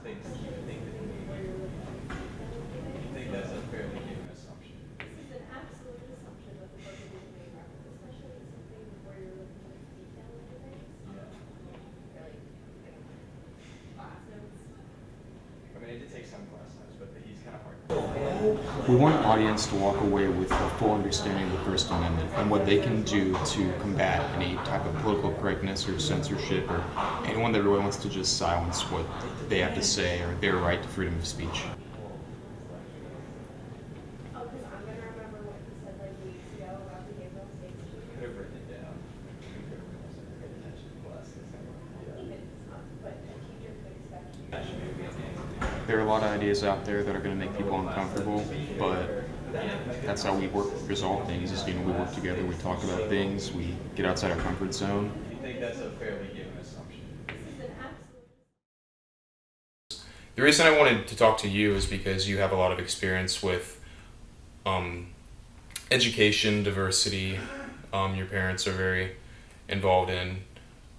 think you think that you think that's a fairly given assumption. This is an absolute assumption that the book will be the main reference, especially in something where you're looking at detail into things. Yeah. Or like, I don't know, class notes. I mean, I did take some class notes, but he's kind of hard. We want an audience to walk away with a full understanding of the First Amendment and what they can do to combat any type of political correctness or censorship or anyone that really wants to just silence what they have to say or their right to freedom of speech. Oh, because I'm going to remember what he said like weeks ago about behavioral state You could have written it down. You could have paid attention to class. Even if it's not, but a teacher could expect you. That should be a game. There are a lot of ideas out there that are going to make people uncomfortable, but that's how we resolve things. Is we work together, we talk about things, we get outside our comfort zone. You think that's a fairly given assumption? This is an absolute. The reason I wanted to talk to you is because you have a lot of experience with education, diversity. Your parents are very involved in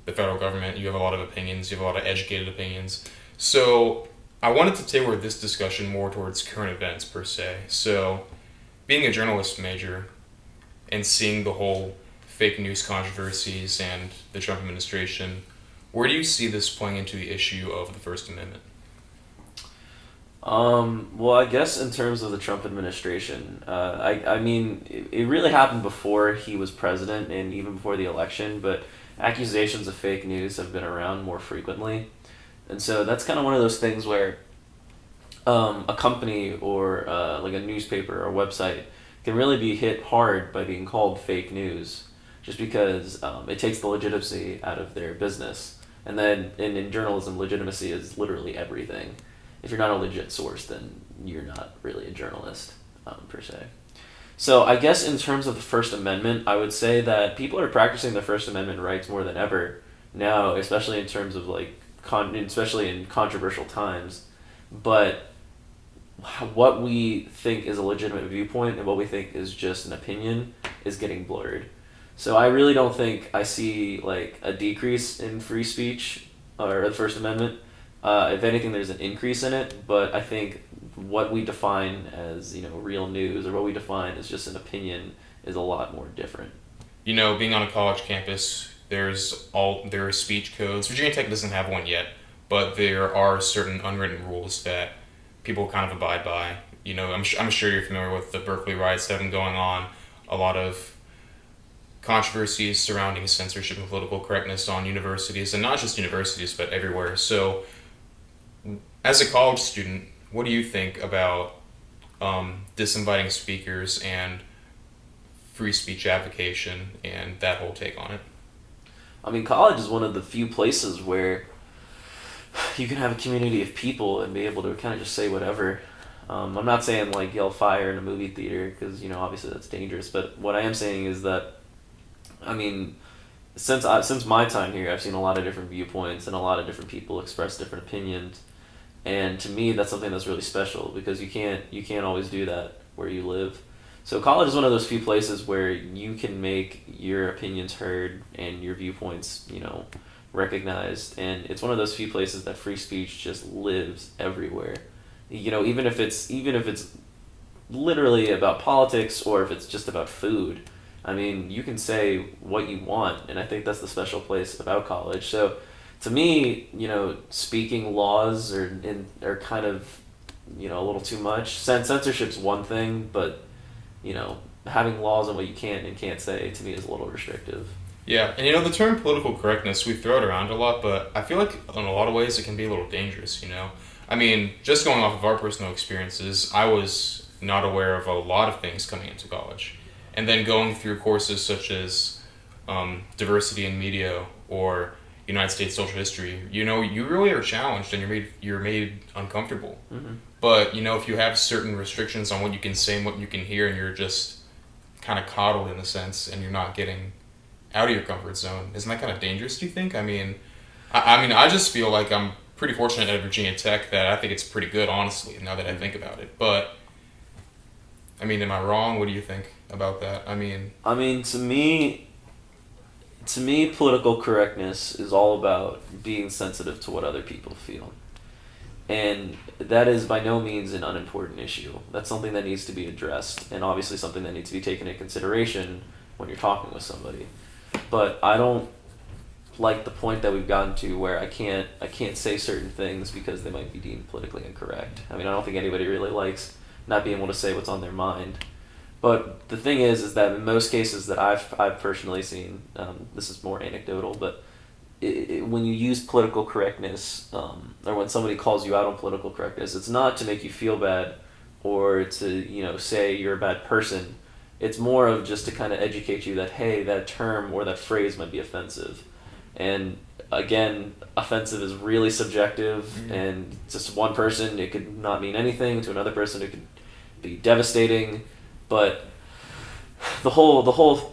the federal government. You have a lot of opinions. You have a lot of educated opinions. So I wanted to tailor this discussion more towards current events per se. So being a journalist major and seeing the whole fake news controversies and the Trump administration, where do you see this playing into the issue of the First Amendment? Well, I guess in terms of the Trump administration, I mean, it really happened before he was president and even before the election, but accusations of fake news have been around more frequently. And so that's kind of one of those things where a company or like a newspaper or website can really be hit hard by being called fake news just because it takes the legitimacy out of their business. And then in journalism, legitimacy is literally everything. If you're not a legit source, then you're not really a journalist, per se. So I guess in terms of the First Amendment, I would say that people are practicing their First Amendment rights more than ever now, especially in terms of like, especially in controversial times. But what we think is a legitimate viewpoint and what we think is just an opinion is getting blurred. So I really don't think I see like a decrease in free speech or the First Amendment. If anything, there's an increase in it, but I think what we define as, real news or what we define as just an opinion is a lot more different. Being on a college campus, there are speech codes. Virginia Tech doesn't have one yet, but there are certain unwritten rules that people kind of abide by. I'm sure you're familiar with the Berkeley riots that have been going on. A lot of controversies surrounding censorship and political correctness on universities, and not just universities, but everywhere. So, as a college student, what do you think about disinviting speakers and free speech advocation and that whole take on it? I mean, college is one of the few places where you can have a community of people and be able to kind of just say whatever. I'm not saying like yell fire in a movie theater because obviously that's dangerous. But what I am saying is that, I mean, since my time here, I've seen a lot of different viewpoints and a lot of different people express different opinions. And to me, that's something that's really special because you can't always do that where you live. So college is one of those few places where you can make your opinions heard and your viewpoints, recognized. And it's one of those few places that free speech just lives everywhere. Even if it's literally about politics or if it's just about food. I mean, you can say what you want, and I think that's the special place about college. So to me, speaking laws are kind of, a little too much. Censorship's one thing, but, having laws on what you can and can't say, to me, is a little restrictive. Yeah, and the term political correctness, we throw it around a lot, but I feel like in a lot of ways it can be a little dangerous, I mean, just going off of our personal experiences, I was not aware of a lot of things coming into college. And then going through courses such as diversity in media or United States social history, you really are challenged and you're made uncomfortable. Mm-hmm. But if you have certain restrictions on what you can say and what you can hear, and you're just kind of coddled in a sense, and you're not getting out of your comfort zone, isn't that kind of dangerous? Do you think? I mean, I just feel like I'm pretty fortunate at Virginia Tech that I think it's pretty good, honestly. Now that I think about it, but I mean, am I wrong? What do you think about that? I mean, to me, political correctness is all about being sensitive to what other people feel. And that is by no means an unimportant issue. That's something that needs to be addressed, and obviously something that needs to be taken into consideration when you're talking with somebody. But I don't like the point that we've gotten to where I can't say certain things because they might be deemed politically incorrect. I mean, I don't think anybody really likes not being able to say what's on their mind. But the thing is that in most cases that I've personally seen, this is more anecdotal, but when you use political correctness, or when somebody calls you out on political correctness, it's not to make you feel bad or to say you're a bad person. It's more of just to kind of educate you that, hey, that term or that phrase might be offensive. And again, offensive is really subjective, and just one person it could not mean anything, to another person it could be devastating. But the whole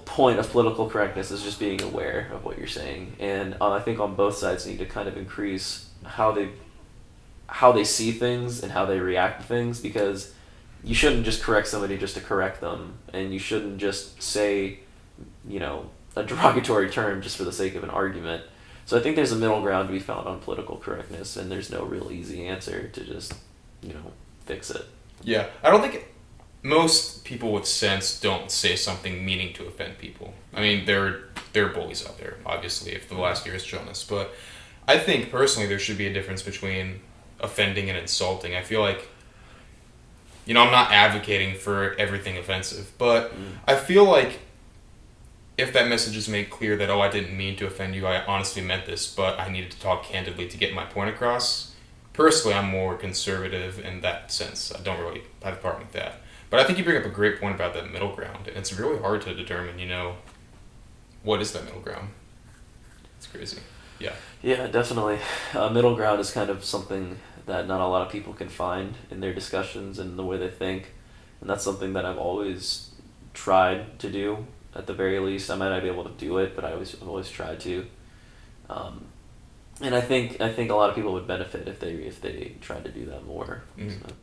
point of political correctness is just being aware of what you're saying, and I think on both sides need to kind of increase how they see things and how they react to things, because you shouldn't just correct somebody just to correct them, and you shouldn't just say a derogatory term just for the sake of an argument. So I think there's a middle ground to be found on political correctness, and there's no real easy answer to just fix it. Yeah, I don't think most people with sense don't say something meaning to offend people. I mean, there are bullies out there, obviously, if the last year has shown us. But I think, personally, there should be a difference between offending and insulting. I feel like, I'm not advocating for everything offensive, but I feel like if that message is made clear that, I didn't mean to offend you, I honestly meant this, but I needed to talk candidly to get my point across. Personally, I'm more conservative in that sense. I don't really have a problem with that. But I think you bring up a great point about that middle ground, and it's really hard to determine, what is that middle ground? It's crazy. Yeah. Yeah, definitely. Middle ground is kind of something that not a lot of people can find in their discussions and the way they think, and that's something that I've always tried to do. At the very least, I might not be able to do it, but I've always tried to. And I think a lot of people would benefit if they tried to do that more. Mm-hmm. So.